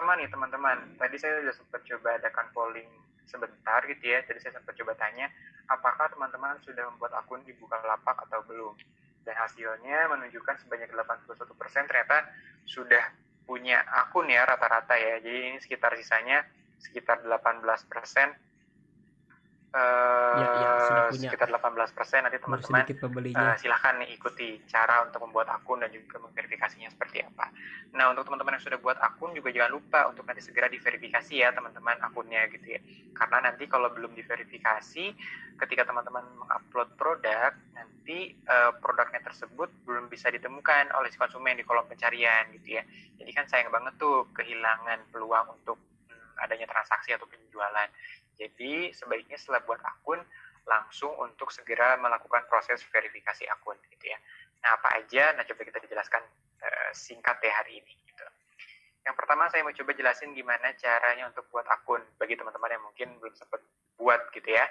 Sama nih teman-teman, tadi saya sudah sempat coba adakan polling sebentar gitu ya. Jadi saya sempat coba tanya, apakah teman-teman sudah membuat akun di Bukalapak atau belum? Dan hasilnya menunjukkan sebanyak 81% ternyata sudah punya akun ya rata-rata ya. Jadi ini sekitar 18%. Ya, sudah punya. Sekitar 18% nanti Baru teman-teman sedikit pembelinya. silahkan nih ikuti cara untuk membuat akun dan juga memverifikasinya seperti apa. Nah, untuk teman-teman yang sudah buat akun juga jangan lupa untuk nanti segera diverifikasi ya teman-teman akunnya gitu ya. Karena nanti kalau belum diverifikasi, ketika teman-teman mengupload produk, nanti produknya tersebut belum bisa ditemukan oleh si konsumen di kolom pencarian gitu ya. Jadi kan sayang banget tuh kehilangan peluang untuk adanya transaksi atau penjualan. Jadi sebaiknya setelah buat akun langsung untuk segera melakukan proses verifikasi akun gitu ya. Nah, apa aja? Nah, coba kita dijelaskan singkat ya hari ini gitu. Yang pertama saya mau coba jelasin gimana caranya untuk buat akun bagi teman-teman yang mungkin belum sempat buat gitu ya.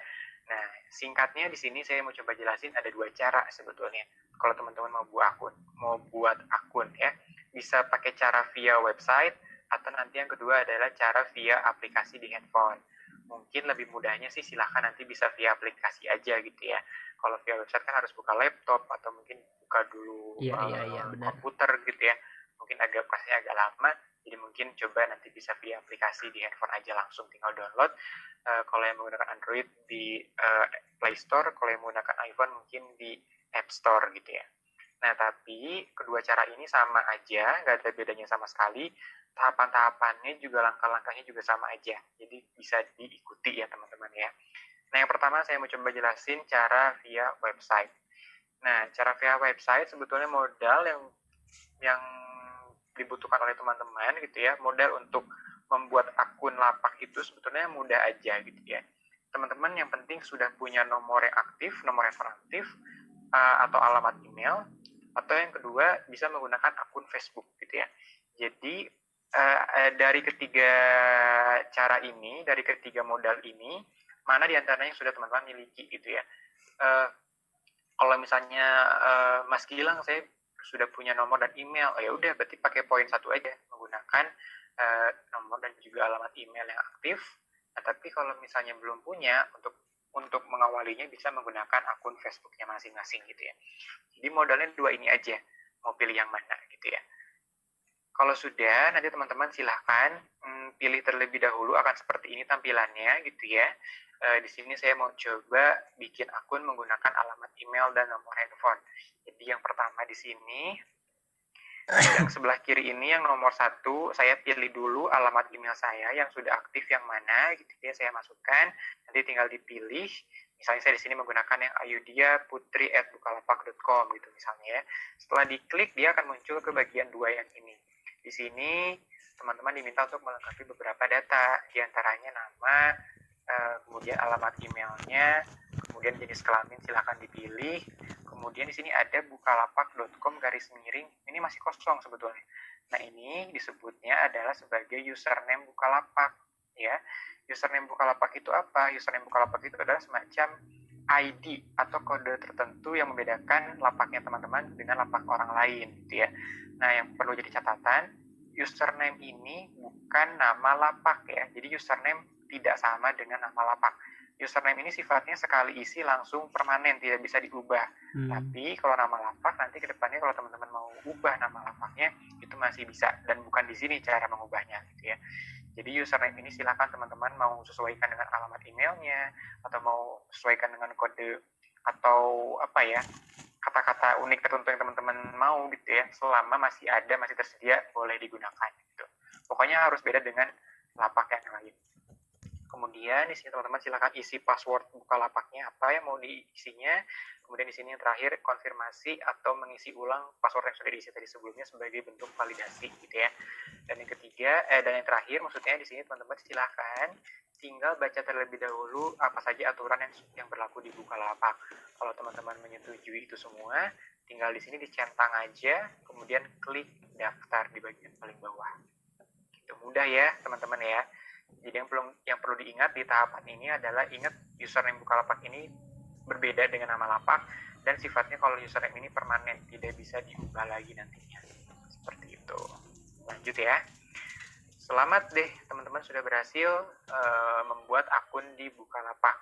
Nah, singkatnya di sini saya mau coba jelasin ada dua cara sebetulnya. Kalau teman-teman mau buat akun ya, bisa pakai cara via website atau nanti yang kedua adalah cara via aplikasi di handphone. Mungkin lebih mudahnya sih silahkan nanti bisa via aplikasi aja gitu ya. Kalau via website kan harus buka laptop atau mungkin buka dulu Iya, benar. komputer gitu ya. Mungkin prosesnya agak lama, jadi mungkin coba nanti bisa via aplikasi di handphone aja langsung tinggal download. Kalau yang menggunakan Android di Play Store, kalau yang menggunakan iPhone mungkin di App Store gitu ya. Nah, tapi kedua cara ini sama aja, nggak ada bedanya sama sekali. Tahapan-tahapannya juga, langkah-langkahnya juga sama aja. Jadi bisa diikuti ya teman-teman ya. Nah, yang pertama saya mau coba jelasin cara via website. Nah, cara via website sebetulnya modal yang dibutuhkan oleh teman-teman gitu ya. Modal untuk membuat akun lapak itu sebetulnya mudah aja gitu ya. Teman-teman yang penting sudah punya nomor yang aktif, nomor handphone aktif, atau alamat email, atau yang kedua bisa menggunakan akun Facebook gitu ya. Jadi dari ketiga cara ini, dari ketiga modal ini, mana diantaranya yang sudah teman-teman miliki gitu ya. Kalau misalnya Mas Gilang saya sudah punya nomor dan email, ya udah berarti pakai poin satu aja, menggunakan nomor dan juga alamat email yang aktif. Nah, tapi kalau misalnya belum punya, untuk mengawalinya bisa menggunakan akun Facebooknya masing-masing gitu ya. Jadi modalnya dua ini aja, mau pilih yang mana gitu ya. Kalau sudah, nanti teman-teman silahkan pilih terlebih dahulu akan seperti ini tampilannya gitu ya. Di sini saya mau coba bikin akun menggunakan alamat email dan nomor handphone. Jadi yang pertama di sini, yang sebelah kiri ini yang nomor 1, saya pilih dulu alamat email saya yang sudah aktif yang mana gitu ya, saya masukkan, nanti tinggal dipilih. Misalnya saya di sini menggunakan yang ayudiaputri@bukalapak.com gitu misalnya ya. Setelah diklik dia akan muncul ke bagian 2 yang ini. Di sini teman-teman diminta untuk melengkapi beberapa data, diantaranya nama, kemudian alamat emailnya, kemudian jenis kelamin silahkan dipilih, kemudian di sini ada bukalapak.com/, ini masih kosong sebetulnya. Nah, ini disebutnya adalah sebagai username Bukalapak ya. Username Bukalapak itu apa? Username Bukalapak itu adalah semacam ID atau kode tertentu yang membedakan lapaknya teman-teman dengan lapak orang lain gitu ya. Nah, yang perlu jadi catatan, username ini bukan nama lapak ya. Jadi username tidak sama dengan nama lapak. Username ini sifatnya sekali isi langsung permanen, tidak bisa diubah. Tapi kalau nama lapak nanti ke depannya kalau teman-teman mau ubah nama lapaknya itu masih bisa, dan bukan di sini cara mengubahnya gitu ya. Jadi username ini silakan teman-teman mau sesuaikan dengan alamat emailnya atau mau sesuaikan dengan kode atau apa ya, kata-kata unik tertentu yang teman-teman mau gitu ya, selama masih tersedia boleh digunakan gitu. Pokoknya harus beda dengan lapak yang lain. Kemudian di sini teman-teman silakan isi password Bukalapaknya apa yang mau diisinya. Kemudian di sini yang terakhir konfirmasi atau mengisi ulang password yang sudah diisi tadi sebelumnya sebagai bentuk validasi gitu ya. Dan yang ketiga dan yang terakhir maksudnya di sini teman-teman silakan tinggal baca terlebih dahulu apa saja aturan yang berlaku di Bukalapak. Kalau teman-teman menyetujui itu semua, tinggal di sini dicentang aja, kemudian klik daftar di bagian paling bawah. Itu mudah ya teman-teman ya. Jadi yang perlu diingat di tahapan ini adalah ingat username Bukalapak ini berbeda dengan nama lapak, dan sifatnya kalau username ini permanen, tidak bisa diubah lagi nantinya. Seperti itu. Lanjut ya. Selamat deh, teman-teman sudah berhasil membuat akun di Bukalapak.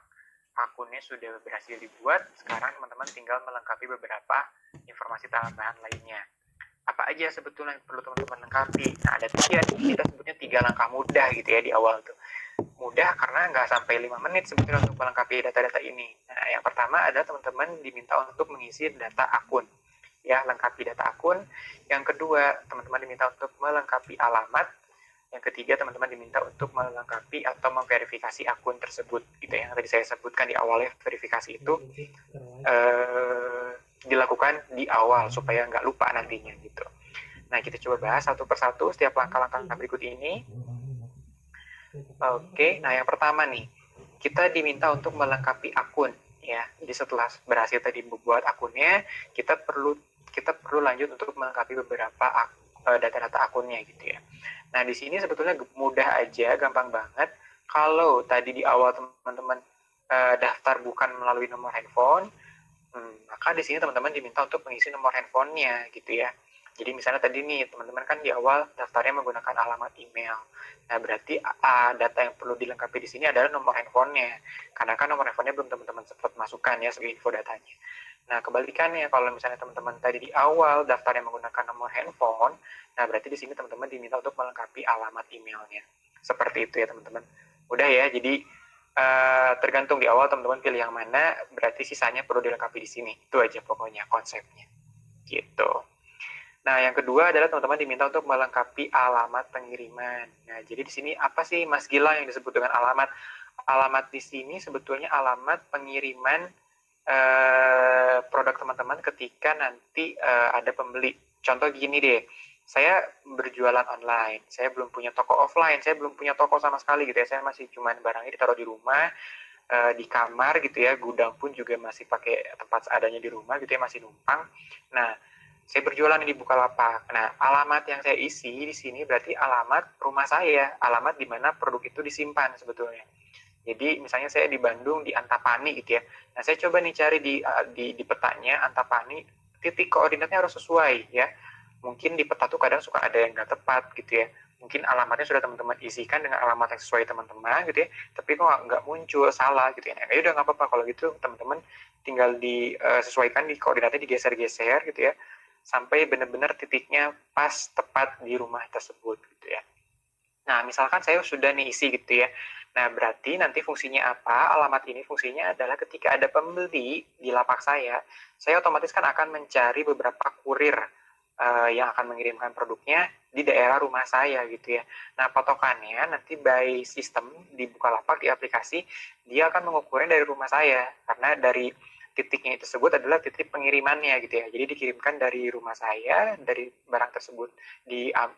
Akunnya sudah berhasil dibuat, sekarang teman-teman tinggal melengkapi beberapa informasi tambahan lainnya. Apa aja sebetulnya yang perlu teman-teman lengkapi? Nah, ada tiga, kita sebutnya 3 langkah mudah gitu ya di awal tuh. Mudah karena nggak sampai 5 menit sebetulnya untuk melengkapi data-data ini. Nah, yang pertama adalah teman-teman diminta untuk mengisi data akun. Ya, lengkapi data akun. Yang kedua, teman-teman diminta untuk melengkapi alamat. Yang ketiga, teman-teman diminta untuk melengkapi atau memverifikasi akun tersebut. Gitu ya, yang tadi saya sebutkan di awalnya, verifikasi itu dilakukan di awal supaya nggak lupa nantinya gitu. Nah, kita coba bahas satu persatu setiap langkah-langkah berikut ini. Oke, nah yang pertama nih, kita diminta untuk melengkapi akun ya. Jadi setelah berhasil tadi membuat akunnya, kita perlu lanjut untuk melengkapi beberapa data-data akunnya gitu ya. Nah, di sini sebetulnya mudah aja, gampang banget. Kalau tadi di awal teman-teman daftar bukan melalui nomor handphone, maka di sini teman-teman diminta untuk mengisi nomor handphonenya gitu ya. Jadi misalnya tadi nih teman-teman kan di awal daftarnya menggunakan alamat email. Nah, berarti data yang perlu dilengkapi di sini adalah nomor handphonenya. Karena kan nomor handphonenya belum teman-teman sempat masukkan ya sebagai info datanya. Nah, kebalikannya kalau misalnya teman-teman tadi di awal daftarnya menggunakan nomor handphone, nah berarti di sini teman-teman diminta untuk melengkapi alamat emailnya. Seperti itu ya teman-teman. Udah ya, jadi tergantung di awal teman-teman pilih yang mana, berarti sisanya perlu dilengkapi di sini. Itu aja pokoknya konsepnya. Gitu. Nah, yang kedua adalah teman-teman diminta untuk melengkapi alamat pengiriman. Nah, jadi di sini apa sih Mas Gilang yang disebut dengan alamat? Alamat di sini sebetulnya alamat pengiriman produk teman-teman ketika nanti ada pembeli. Contoh gini deh, saya berjualan online, saya belum punya toko offline, saya belum punya toko sama sekali gitu ya, saya masih cuman barangnya ditaruh di rumah, di kamar gitu ya, gudang pun juga masih pakai tempat seadanya di rumah gitu ya, masih numpang. Nah, saya berjualan di Bukalapak. Nah, alamat yang saya isi di sini berarti alamat rumah saya, alamat di mana produk itu disimpan sebetulnya. Jadi misalnya saya di Bandung di Antapani gitu ya. Nah, saya coba nih cari di petanya Antapani, titik koordinatnya harus sesuai ya. Mungkin di peta tuh kadang suka ada yang nggak tepat gitu ya. Mungkin alamatnya sudah teman-teman isikan dengan alamat yang sesuai teman-teman gitu ya. Tapi kok nggak muncul, salah gitu ya. Nah, ya udah nggak apa-apa kalau gitu teman-teman tinggal disesuaikan di koordinatnya, digeser-geser gitu ya. Sampai benar-benar titiknya pas tepat di rumah tersebut gitu ya. Nah, misalkan saya sudah nih isi gitu ya. Nah, berarti nanti fungsinya apa? Alamat ini fungsinya adalah ketika ada pembeli di lapak saya otomatis kan akan mencari beberapa kurir yang akan mengirimkan produknya di daerah rumah saya gitu ya. Nah, patokannya nanti by sistem di Bukalapak di aplikasi, dia akan mengukurnya dari rumah saya. Karena dari titiknya tersebut adalah titik pengirimannya gitu ya. Jadi dikirimkan dari rumah saya, dari barang tersebut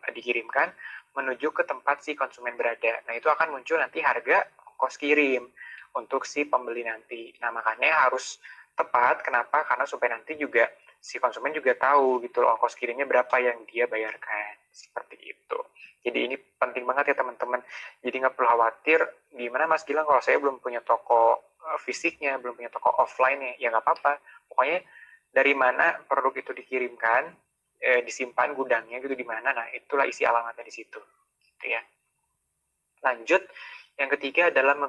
dikirimkan menuju ke tempat si konsumen berada. Nah, itu akan muncul nanti harga ongkos kirim untuk si pembeli nanti. Nah, makanya harus tepat. Kenapa? Karena supaya nanti juga si konsumen juga tahu gitu loh ongkos kirimnya berapa yang dia bayarkan. Seperti itu. Jadi ini penting banget ya teman-teman. Jadi nggak perlu khawatir, gimana Mas Gilang kalau saya belum punya toko fisiknya, belum punya toko offline-nya, ya nggak apa-apa. Pokoknya dari mana produk itu dikirimkan, disimpan gudangnya gitu di mana, nah itulah isi alamatnya di situ gitu ya. Lanjut, yang ketiga adalah